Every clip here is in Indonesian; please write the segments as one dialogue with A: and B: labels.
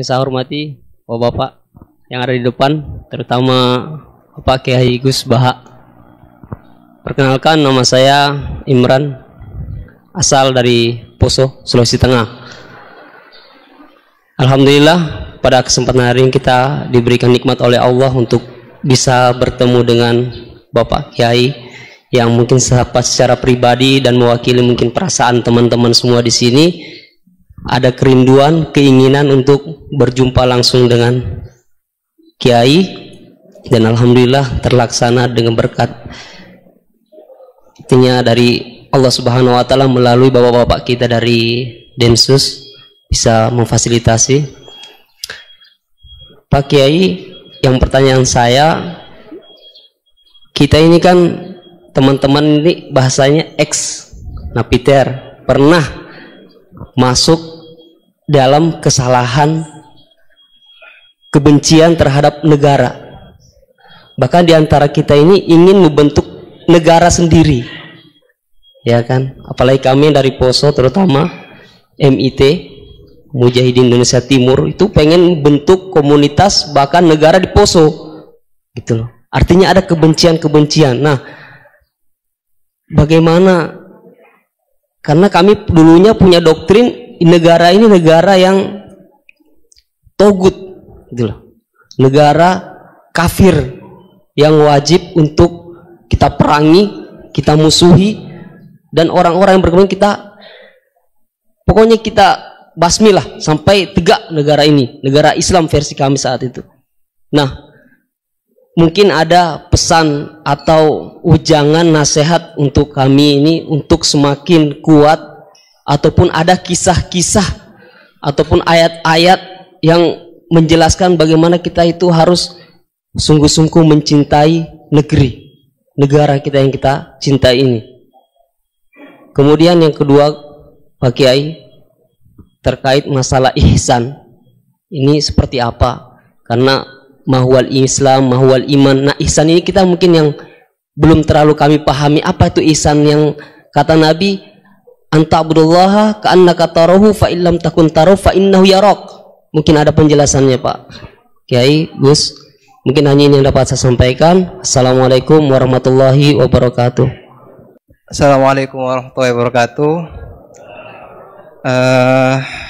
A: Yang saya hormati Bapak-bapak yang ada di depan, terutama Bapak Kiai Gus Baha. Perkenalkan, nama saya Imran, asal dari Poso, Sulawesi Tengah. Alhamdulillah pada kesempatan hari ini kita diberikan nikmat oleh Allah untuk bisa bertemu dengan Bapak Kiai yang mungkin sahabat secara pribadi dan mewakili mungkin perasaan teman-teman semua di sini. Ada kerinduan, keinginan untuk berjumpa langsung dengan Kiai, dan alhamdulillah terlaksana dengan berkat dari Allah Subhanahu wa taala melalui bapak-bapak kita dari Densus bisa memfasilitasi. Pak Kiai, yang pertanyaan saya, kita ini kan teman-teman ini bahasanya ex napiter, pernah masuk dalam kesalahan kebencian terhadap negara. Bahkan diantara kita ini ingin membentuk negara sendiri, ya kan? Apalagi kami dari Poso, terutama MIT Mujahidin Indonesia Timur, itu pengen bentuk komunitas bahkan negara di Poso, gitu loh. Artinya ada kebencian-kebencian. Nah, bagaimana? Karena kami dulunya punya doktrin negara ini negara yang togut, gitu loh. Negara kafir yang wajib untuk kita perangi, kita musuhi, dan orang-orang yang berkembang kita, pokoknya kita basmilah sampai tegak negara ini, negara Islam versi kami saat itu. Nah, mungkin ada pesan atau ujangan nasihat untuk kami ini untuk semakin kuat, ataupun ada kisah-kisah ataupun ayat-ayat yang menjelaskan bagaimana kita itu harus sungguh-sungguh mencintai negara kita yang kita cintai ini. Kemudian yang kedua, Pak Kiai, terkait masalah ihsan ini seperti apa? Karena mahwal Islam, mahwal iman. Nah, ihsan ini kita mungkin yang belum terlalu kami pahami. Apa itu ihsan yang kata Nabi, anta'budullaha ka'annaka tarahu fa illam takun tarahu fa innahu yarak. Mungkin ada penjelasannya, Pak Kiai, Gus. Mungkin hanya ini yang dapat saya sampaikan. Assalamualaikum warahmatullahi wabarakatuh.
B: Assalamualaikum warahmatullahi wabarakatuh.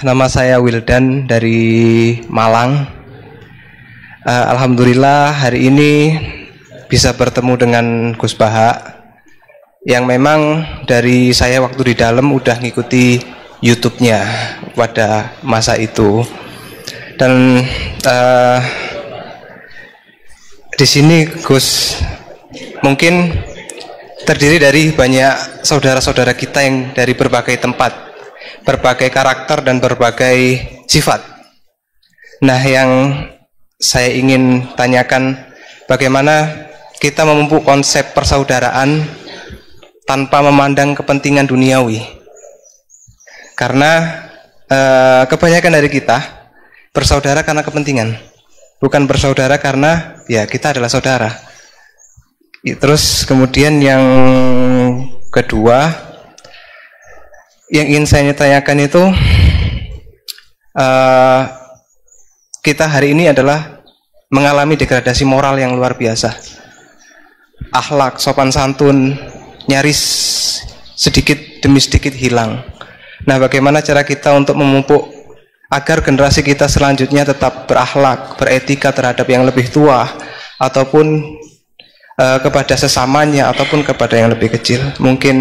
B: Nama saya Wildan dari Malang. Alhamdulillah hari ini bisa bertemu dengan Gus Baha, yang memang dari saya waktu di dalam udah ngikuti YouTube-nya pada masa itu. Dan di sini Gus mungkin terdiri dari banyak saudara-saudara kita yang dari berbagai tempat, berbagai karakter dan berbagai sifat. Nah, yang saya ingin tanyakan, bagaimana kita memupuk konsep persaudaraan tanpa memandang kepentingan duniawi. Karena kebanyakan dari kita bersaudara karena kepentingan, bukan bersaudara karena ya kita adalah saudara. Terus kemudian yang kedua yang ingin saya tanyakan itu, kita hari ini adalah mengalami degradasi moral yang luar biasa. Akhlak, sopan santun nyaris sedikit demi sedikit hilang. Nah, bagaimana cara kita untuk memupuk agar generasi kita selanjutnya tetap berakhlak, beretika terhadap yang lebih tua, ataupun kepada sesamanya, ataupun kepada yang lebih kecil. Mungkin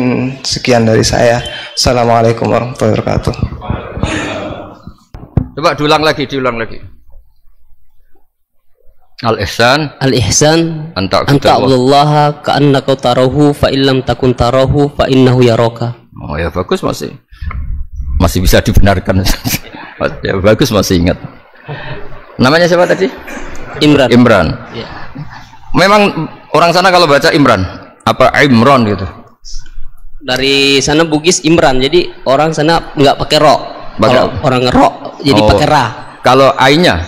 B: sekian dari saya. Assalamualaikum warahmatullahi wabarakatuh.
C: Coba diulang lagi. Al-ihsan anta
A: Allaha ka'annaka tarahu fa illam takun tarahu fa innahu yaraka.
C: Oh ya, bagus, masih bisa dibenarkan. Ya, bagus, masih ingat. Namanya siapa tadi? Imran. Ya. Memang orang sana kalau baca Imran apa Imron gitu.
A: Dari sana Bugis Imran, jadi orang sana nggak pakai ro. Kalau orang ro jadi pakai ra.
C: Kalau ainnya?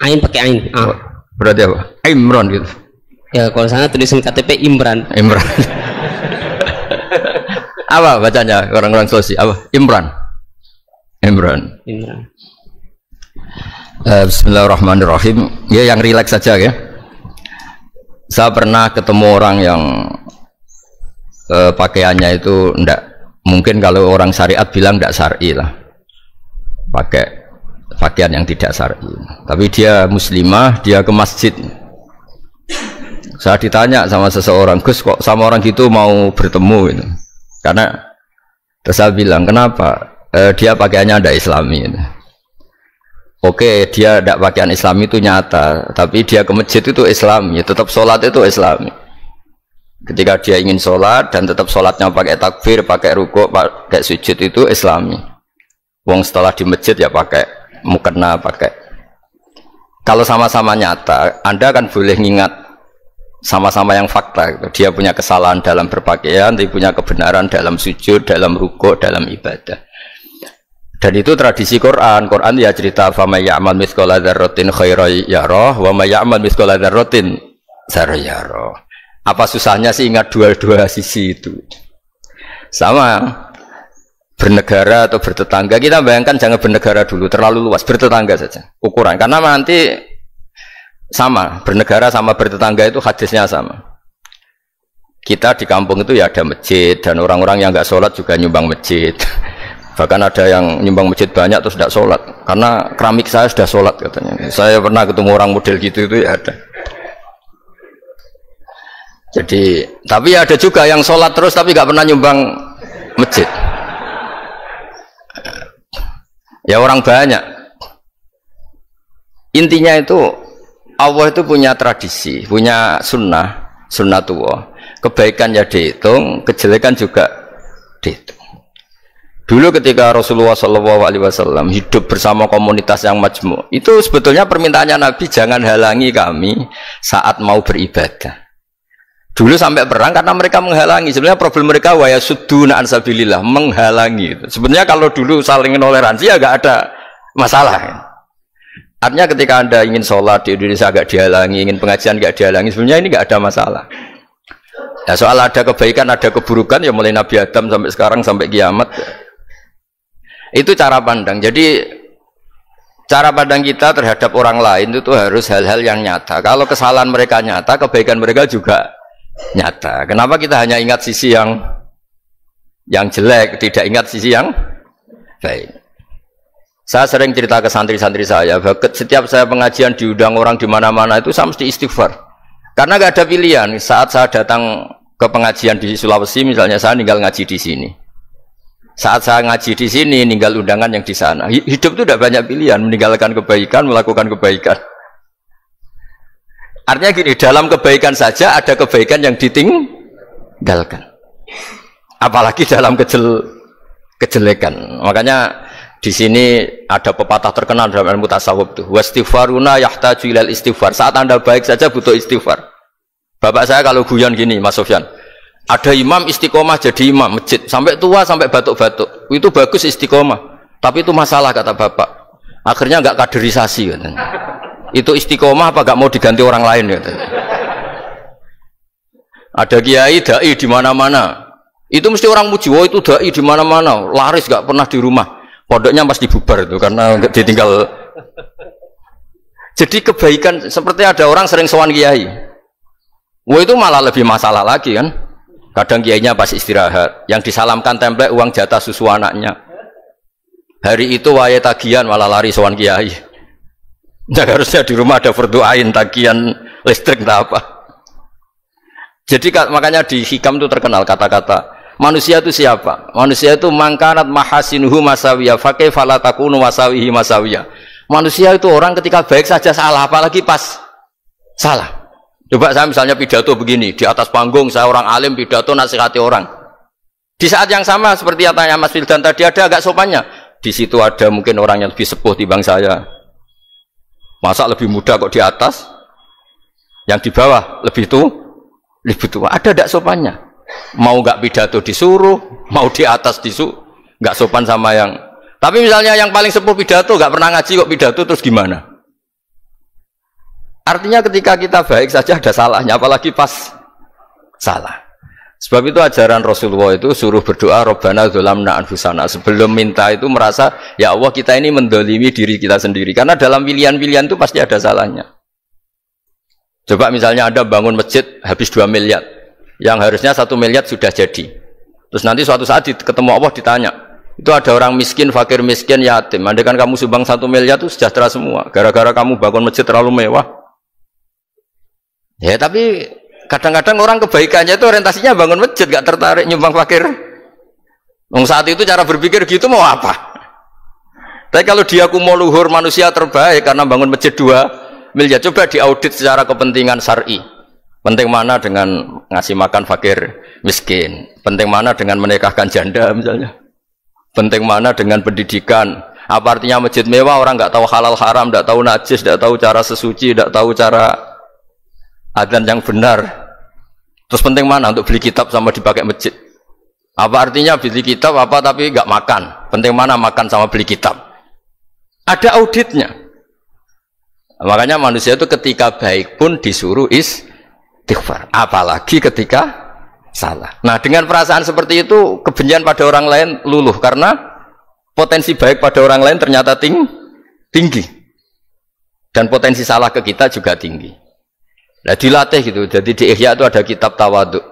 A: Ain pakai ain.
C: Oh, berarti apa? Imron gitu.
A: Ya, kalau sana tulisan KTP Imran.
C: Apa bacanya orang-orang Sulawesi? Apa? Imran. Bismillahirrahmanirrahim. Ya yang rileks saja ya. Saya pernah ketemu orang yang pakaiannya itu ndak, mungkin kalau orang syariat bilang ndak syar'i lah, pakai pakaian yang tidak syar'i. Tapi dia muslimah, dia ke masjid. Saya ditanya sama seseorang, Gus kok sama orang gitu mau bertemu gitu. Karena terus saya bilang kenapa? Dia pakaiannya ndak islami gitu. Oke, dia tidak pakaian Islam itu nyata, tapi dia ke masjid itu Islam, ya tetap sholat itu Islami. Ketika dia ingin sholat dan tetap sholatnya pakai takbir, pakai rukuk, pakai sujud itu Islami. Wong setelah di masjid ya pakai mukena, pakai. Kalau sama-sama nyata, Anda kan boleh ngingat sama-sama yang fakta. Gitu. Dia punya kesalahan dalam berpakaian, dia punya kebenaran dalam sujud, dalam rukuk, dalam ibadah. Dan itu tradisi Quran. Quran ya cerita fama ya'mal mithqala dzarratin khairan yarah wa may ya'mal mithqala dzarratin syarran yarah. Apa susahnya sih ingat dua-dua sisi itu? Sama bernegara atau bertetangga. Kita bayangkan jangan bernegara dulu, terlalu luas, bertetangga saja. Ukuran karena nanti sama, bernegara sama bertetangga itu hadisnya sama. Kita di kampung itu ya ada masjid dan orang-orang yang enggak sholat juga nyumbang masjid. Bahkan ada yang nyumbang masjid banyak terus tidak sholat karena keramik saya sudah sholat katanya. Saya pernah ketemu orang model gitu itu ya ada. Jadi tapi ada juga yang sholat terus tapi nggak pernah nyumbang masjid. Ya orang banyak. Intinya itu Allah itu punya tradisi, punya sunnatullah. Kebaikan ya dihitung, kejelekan juga dihitung. Dulu ketika Rasulullah SAW hidup bersama komunitas yang majmu', itu sebetulnya permintaannya Nabi jangan halangi kami saat mau beribadah. Dulu sampai perang karena mereka menghalangi. Sebenarnya problem mereka wa yasudduna an sabilillah, menghalangi. Sebenarnya kalau dulu saling toleransi ya nggak ada masalah. Artinya ketika Anda ingin sholat di Indonesia agak dihalangi, ingin pengajian nggak dihalangi, sebenarnya ini nggak ada masalah. Ya soal ada kebaikan, ada keburukan ya mulai Nabi Adam sampai sekarang sampai kiamat. Itu cara pandang. Jadi cara pandang kita terhadap orang lain itu harus hal-hal yang nyata. Kalau kesalahan mereka nyata, kebaikan mereka juga nyata. Kenapa kita hanya ingat sisi yang jelek, tidak ingat sisi yang baik? Saya sering cerita ke santri-santri saya, setiap saya pengajian diundang orang di mana-mana itu saya mesti istighfar. Karena nggak ada pilihan. Saat saya datang ke pengajian di Sulawesi, misalnya saya tinggal ngaji di sini. Saat saya ngaji di sini, ninggal undangan yang di sana. Hidup itu tidak banyak pilihan, meninggalkan kebaikan, melakukan kebaikan. Artinya gini, dalam kebaikan saja ada kebaikan yang ditinggalkan. Apalagi dalam kejelekan. Makanya di sini ada pepatah terkenal dalam ilmu tasawuf tuh. Wastighfaruna yahtaju ilal istighfar. Saat Anda baik saja butuh istighfar. Bapak saya kalau guyon gini, Mas Sofyan. Ada imam istiqomah jadi imam masjid sampai tua sampai batuk-batuk itu bagus istiqomah, tapi itu masalah kata bapak. Akhirnya nggak kaderisasi katanya. Itu istiqomah apa nggak mau diganti orang lain katanya. Ada kiai dai di mana-mana, itu mesti orang muji, oh itu dai di mana-mana, laris nggak pernah di rumah, pondoknya pasti bubar itu karena ditinggal. Jadi kebaikan seperti ada orang sering sowan kiai, wah itu malah lebih masalah lagi kan. Kadang kiainya pas istirahat, yang disalamkan template uang jatah susu anaknya. Hari itu waya tagihan malah lari sowan kiai. Nah, harusnya di rumah ada berdoain tagihan listrik entah apa. Jadi makanya di hikam itu terkenal kata-kata manusia itu siapa? Manusia itu mangkanat mahasinuhu masawiyah fakih falatakunu masawihi masawiyah. Manusia itu orang ketika baik saja salah, apalagi pas salah. Coba saya misalnya pidato begini, di atas panggung saya orang alim pidato nasihati orang. Di saat yang sama seperti yang tanya Mas Wildan tadi ada agak sopannya. Di situ ada mungkin orang yang lebih sepuh timbang saya. Masa lebih muda kok di atas? Yang di bawah lebih tua. Ada agak sopannya. Mau nggak pidato disuruh, mau di atas disuruh, nggak sopan sama yang. Tapi misalnya yang paling sepuh pidato nggak pernah ngaji kok pidato terus gimana? Artinya ketika kita baik saja ada salahnya, apalagi pas salah. Sebab itu ajaran Rasulullah itu suruh berdoa Rabbana dzalamna anfusana. Sebelum minta itu merasa ya Allah kita ini mendolimi diri kita sendiri. Karena dalam pilihan-pilihan itu pasti ada salahnya. Coba misalnya Anda bangun masjid habis 2 miliar. Yang harusnya 1 miliar sudah jadi. Terus nanti suatu saat ketemu Allah ditanya. Itu ada orang miskin, fakir miskin, yatim. Andai kan kamu sumbang 1 miliar itu sejahtera semua. Gara-gara kamu bangun masjid terlalu mewah. Ya tapi kadang-kadang orang kebaikannya itu orientasinya bangun masjid, gak tertarik nyumbang fakir. Saat itu cara berpikir gitu mau apa? Tapi kalau dia kumo luhur manusia terbaik karena bangun masjid 2 miliar, coba diaudit secara kepentingan syar'i. Penting mana dengan ngasih makan fakir miskin? Penting mana dengan menikahkan janda misalnya? Penting mana dengan pendidikan? Apa artinya masjid mewah orang nggak tahu halal haram, nggak tahu najis, nggak tahu cara sesuci, nggak tahu cara adzan yang benar. Terus penting mana untuk beli kitab sama dipakai masjid? Apa artinya beli kitab apa tapi nggak makan? Penting mana makan sama beli kitab? Ada auditnya. Makanya manusia itu ketika baik pun disuruh istighfar, apalagi ketika salah. Nah dengan perasaan seperti itu kebencian pada orang lain luluh karena potensi baik pada orang lain ternyata tinggi dan potensi salah ke kita juga tinggi. Nah dilatih gitu. Jadi di Ihya itu ada kitab tawaduk.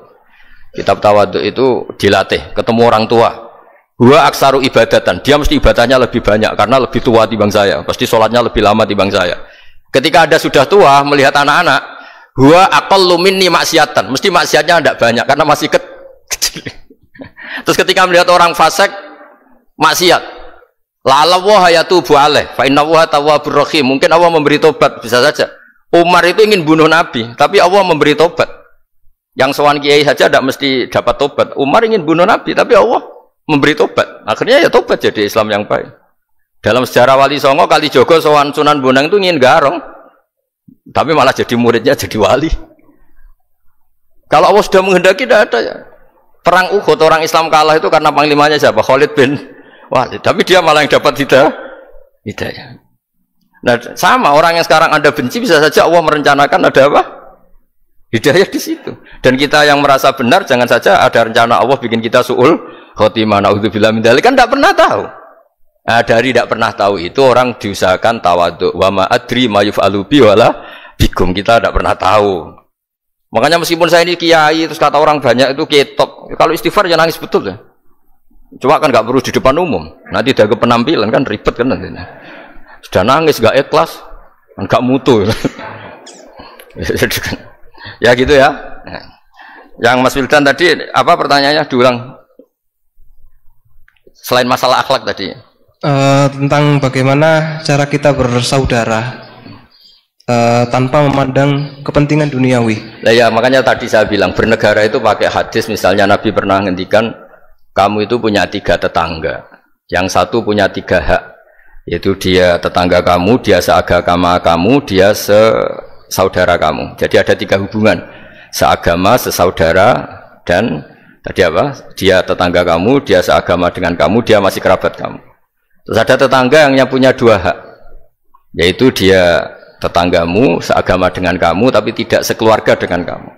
C: Kitab tawaduk itu dilatih ketemu orang tua. Huwa aksaru ibadatan, dia mesti ibadahnya lebih banyak karena lebih tua timbang saya, pasti sholatnya lebih lama timbang saya. Ketika Anda sudah tua melihat anak-anak, huwa aqallu minni maksiatan, mesti maksiatnya tidak banyak karena masih kecil. Terus ketika melihat orang fasik maksiat, la'alla wa yatubu alaih fa inna wa tawwabur rahim, mungkin Allah memberi tobat, bisa saja. Umar itu ingin bunuh Nabi, tapi Allah memberi tobat. Yang sowan kiai saja tidak mesti dapat tobat. Umar ingin bunuh Nabi, tapi Allah memberi tobat. Akhirnya ya tobat jadi Islam yang baik. Dalam sejarah Wali Songo, Kalijogo sowan Sunan Bonang itu ingin garong, tapi malah jadi muridnya jadi wali. Kalau Allah sudah menghendaki tidak ada ya. Perang Uhud orang Islam kalah itu karena panglimanya siapa? Khalid bin Walid. Tapi dia malah yang dapat hidayah. Nah sama orang yang sekarang Anda benci bisa saja Allah merencanakan ada apa? Hidayah di situ. Dan kita yang merasa benar jangan saja ada rencana Allah bikin kita su'ul khotimah, naudzubillah min dzalik, kan tidak pernah tahu. Nah, dari tidak pernah tahu itu orang diusahakan tawadhu. Wa ma adri ma yuf'alu bi wala bikum, kita tidak pernah tahu. Makanya meskipun saya ini kiai terus kata orang banyak itu ketok, kalau istighfar ya nangis betul ya. Cuma kan nggak perlu di depan umum. Nanti ada penampilan kan ribet kan nanti. Sudah nangis nggak ikhlas, nggak mutu. Ya gitu ya. Yang Mas Wildan tadi apa pertanyaannya diulang? Selain masalah akhlak tadi.
B: Tentang bagaimana cara kita bersaudara tanpa memandang kepentingan duniawi.
C: Nah, ya makanya tadi saya bilang bernegara itu pakai hadis. Misalnya Nabi pernah ngendikan kamu itu punya 3 tetangga, yang satu punya 3 hak, yaitu dia tetangga kamu, dia seagama kamu, dia sesaudara kamu. Jadi ada 3 hubungan, seagama, sesaudara, dan tadi apa? Dia tetangga kamu, dia seagama dengan kamu, dia masih kerabat kamu. Terus ada tetangga yang punya 2 hak, yaitu dia tetanggamu, seagama dengan kamu, tapi tidak sekeluarga dengan kamu.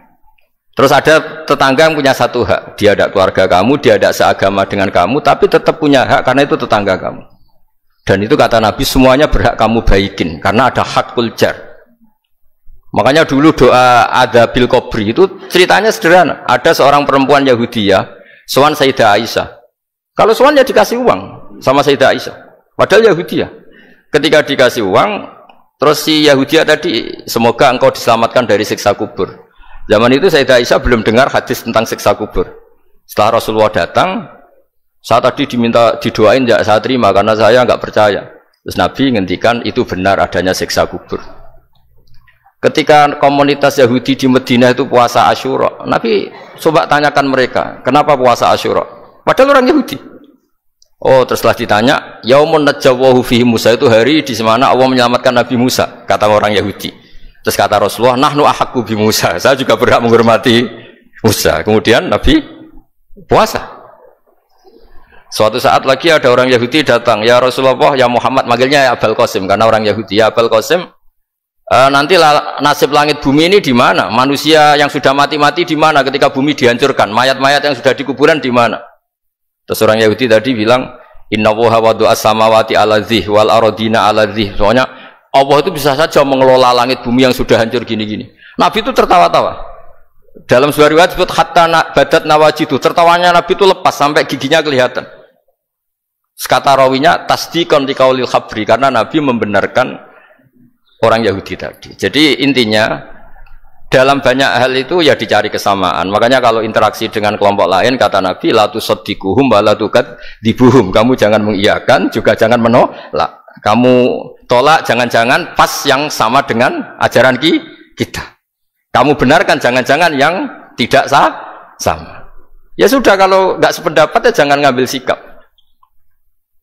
C: Terus ada tetangga yang punya 1 hak, dia ada keluarga kamu, dia ada seagama dengan kamu, tapi tetap punya hak karena itu tetangga kamu. Dan itu kata Nabi semuanya berhak kamu baikin, karena ada hakul jar. Makanya dulu doa ada bil kubri itu ceritanya sederhana. Ada seorang perempuan Yahudiyah, sowan Sayyidah Aisyah. Kalau sowan ya dikasih uang sama Sayyidah Aisyah. Padahal Yahudiyah. Ketika dikasih uang, terus si Yahudiyah tadi, semoga engkau diselamatkan dari siksa kubur. Zaman itu Sayyidah Aisyah belum dengar hadis tentang siksa kubur. Setelah Rasulullah datang, saya tadi diminta didoain, ya saya terima karena saya nggak percaya. Terus Nabi ngendikan itu benar adanya siksa kubur. Ketika komunitas Yahudi di Madinah itu puasa Asyura, Nabi coba tanyakan mereka, kenapa puasa Asyura? Padahal orang Yahudi. Oh, terus setelah ditanya, Yaumun najjawahu fihi Musa, itu hari di mana Allah menyelamatkan Nabi Musa, kata orang Yahudi. Terus kata Rasulullah, nahnu ahaqqu bi Musa, saya juga berhak menghormati Musa. Kemudian Nabi puasa. Suatu saat lagi ada orang Yahudi datang, ya Rasulullah, ya Muhammad, manggilnya ya Abul Qasim karena orang Yahudi, ya Abul Qasim, nanti nasib langit bumi ini di mana? Manusia yang sudah mati-mati di mana ketika bumi dihancurkan? Mayat-mayat yang sudah di kuburan di mana? Terus orang Yahudi tadi bilang, Inna woha wadu as-samawati ala dzih wal arodina ala dzih. Soalnya Allah itu bisa saja mengelola langit bumi yang sudah hancur gini-gini. Nabi itu tertawa-tawa. Dalam sebuah riwayat disebut hatta badat nawajidu. Tertawanya Nabi itu lepas sampai giginya kelihatan. Kata rawinya tasdiqan liqaulil khabri, karena Nabi membenarkan orang Yahudi tadi. Jadi intinya dalam banyak hal itu ya dicari kesamaan. Makanya kalau interaksi dengan kelompok lain, kata Nabi, la tusaddiquhum wa la tukadzibuhum. Kamu jangan mengiyakan, juga jangan menolak. Kamu tolak jangan-jangan pas yang sama dengan ajaran kita. Kamu benarkan jangan-jangan yang tidak sama. Ya sudah, kalau nggak sependapat ya jangan ngambil sikap.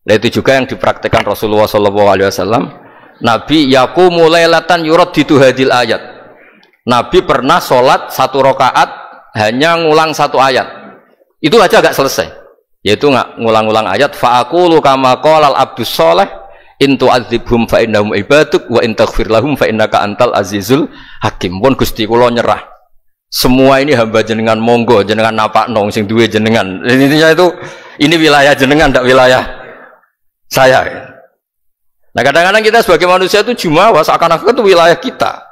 C: Nah, itu juga yang dipraktekkan Rasulullah SAW. Nabi yaqumu lailatan yuraddidu hadil ayat. Nabi pernah sholat 1 rakaat hanya ngulang 1 ayat. Itu aja agak selesai. Yaitu ngulang-ngulang ayat. Fa'aqulu kama qala al-abdus sholeh in tu'adzibhum fa innahum ibaduk wa in taghfir lahum fa innaka antal azizul hakim. Pun Gusti kula nyerah. Semua ini hamba jenengan, monggo jenengan napakno sing duwe jenengan. Intinya itu ini wilayah jenengan, ndak wilayah saya. Nah, kadang-kadang kita sebagai manusia itu jumawa seakan-akan itu wilayah kita.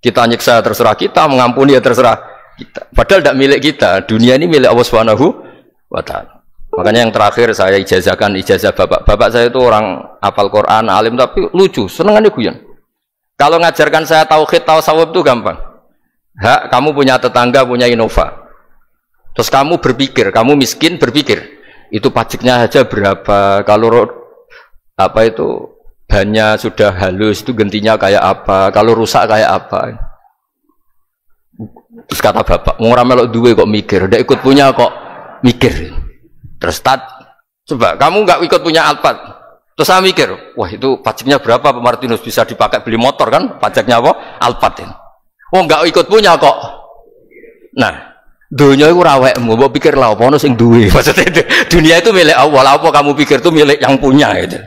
C: Kita nyiksa terserah kita, mengampuni ya terserah kita. Padahal tidak milik kita. Dunia ini milik Allah Subhanahu wa Ta'ala. Makanya yang terakhir saya ijazahkan ijazah bapak. Bapak saya itu orang hafal Quran, alim tapi lucu, senengannya guyon. Kalau ngajarkan saya tauhid, tasawuf itu gampang. Hak, kamu punya tetangga, punya Innova. Terus kamu berpikir, kamu miskin berpikir, itu pajaknya saja berapa? Kalau apa itu bannya sudah halus itu gantinya kayak apa, kalau rusak kayak apa. Terus kata bapak, ngora melok duwe kok mikir, ndak ikut punya kok mikir. Terus coba kamu nggak ikut punya Alphard, terus saya mikir, wah itu pajaknya berapa Pak Martinus, bisa dipakai beli motor kan, pajaknya apa? Alphard ini. Oh nggak ikut punya kok. Nah, dunia itu rawekmu, mau pikir lah apa ono sing duwe. Maksudnya dunia itu milik Allah, apa kamu pikir itu milik yang punya gitu.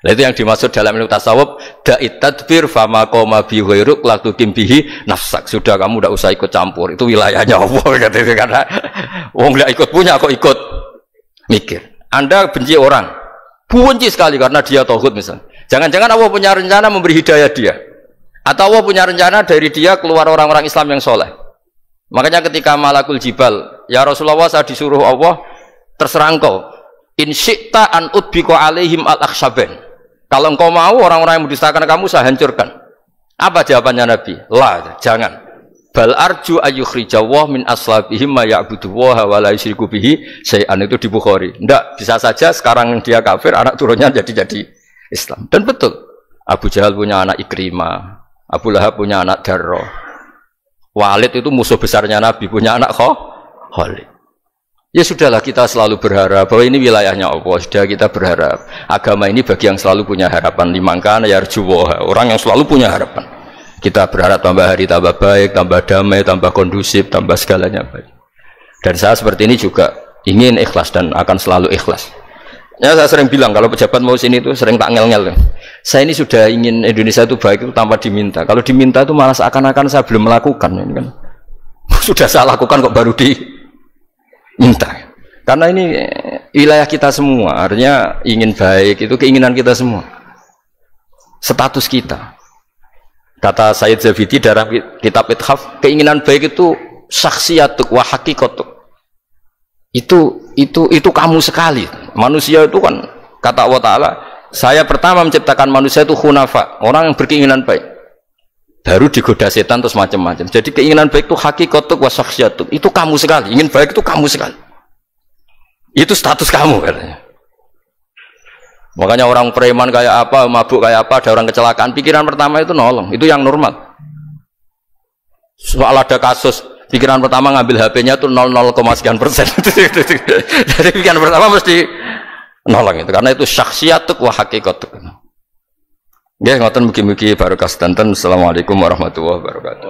C: Nah, itu yang dimaksud dalam ilmu tasawuf, da'it tadbir fama qoma bi ghairuk la tuqim bihi nafsak. Sudah kamu tidak usah ikut campur, itu wilayahnya Allah gitu. Karena wong enggak ikut punya kok ikut mikir. Anda benci orang, benci sekali karena dia tauhid misalnya. Jangan-jangan Allah punya rencana memberi hidayah dia. Atau Allah punya rencana dari dia keluar orang-orang Islam yang soleh. Makanya ketika Malakul Jibal, ya Rasulullah saya disuruh Allah, terserah engkau. In syi'ta an udbiqa alaihim al-akhshaban. Kalau engkau mau orang-orang yang mendustakan kamu saya hancurkan. Apa jawabannya Nabi? La, jangan. Bal arju ayyukhrijawah min aslabihim ma ya'budu wa la yusyriku bihi syai'an, itu di Bukhari. Enggak, bisa saja sekarang dia kafir, anak turunnya jadi Islam. Dan betul. Abu Jahal punya anak Ikrimah, Abu Lahab punya anak Darrah. Walid itu musuh besarnya Nabi, punya anak Khalid. Ya sudahlah, kita selalu berharap bahwa ini wilayahnya Allah. Sudah kita berharap. Agama ini bagi yang selalu punya harapan. Limangkan yarjuwa, orang yang selalu punya harapan. Kita berharap tambah hari tambah baik, tambah damai, tambah kondusif, tambah segalanya baik. Dan saya seperti ini juga ingin ikhlas dan akan selalu ikhlas. Ya saya sering bilang kalau pejabat mau sini itu sering tak ngel-ngel. Saya ini sudah ingin Indonesia itu baik itu tanpa diminta. Kalau diminta itu malah seakan-akan saya belum melakukan. Ini kan. Sudah saya lakukan kok baru minta, karena ini wilayah kita semua, artinya ingin baik itu keinginan kita semua, status kita. Kata Sayyid Zabidi dalam kitab Ithaf, keinginan baik itu syakhsiyatuk wa hakikatuk. Itu kamu sekali. Manusia itu kan kata Allah Ta'ala, saya pertama menciptakan manusia itu khunafa, orang yang berkeinginan baik. Baru digoda setan terus macam-macam. Jadi keinginan baik itu hakikatuk wa syakhsiyatuk. Itu kamu sekali. Ingin baik itu kamu sekali. Itu status kamu katanya. Makanya orang preman kayak apa, mabuk kayak apa, ada orang kecelakaan, pikiran pertama itu nolong. Itu yang normal. Soal ada kasus, pikiran pertama ngambil HP-nya itu 0,0 sekian persen. Jadi pikiran pertama mesti nolong itu. Karena itu syakhsiyatuk wa hakikatuk. Ya, ngoten mugi-mugi barokah sedanten. Assalamualaikum warahmatullahi wabarakatuh.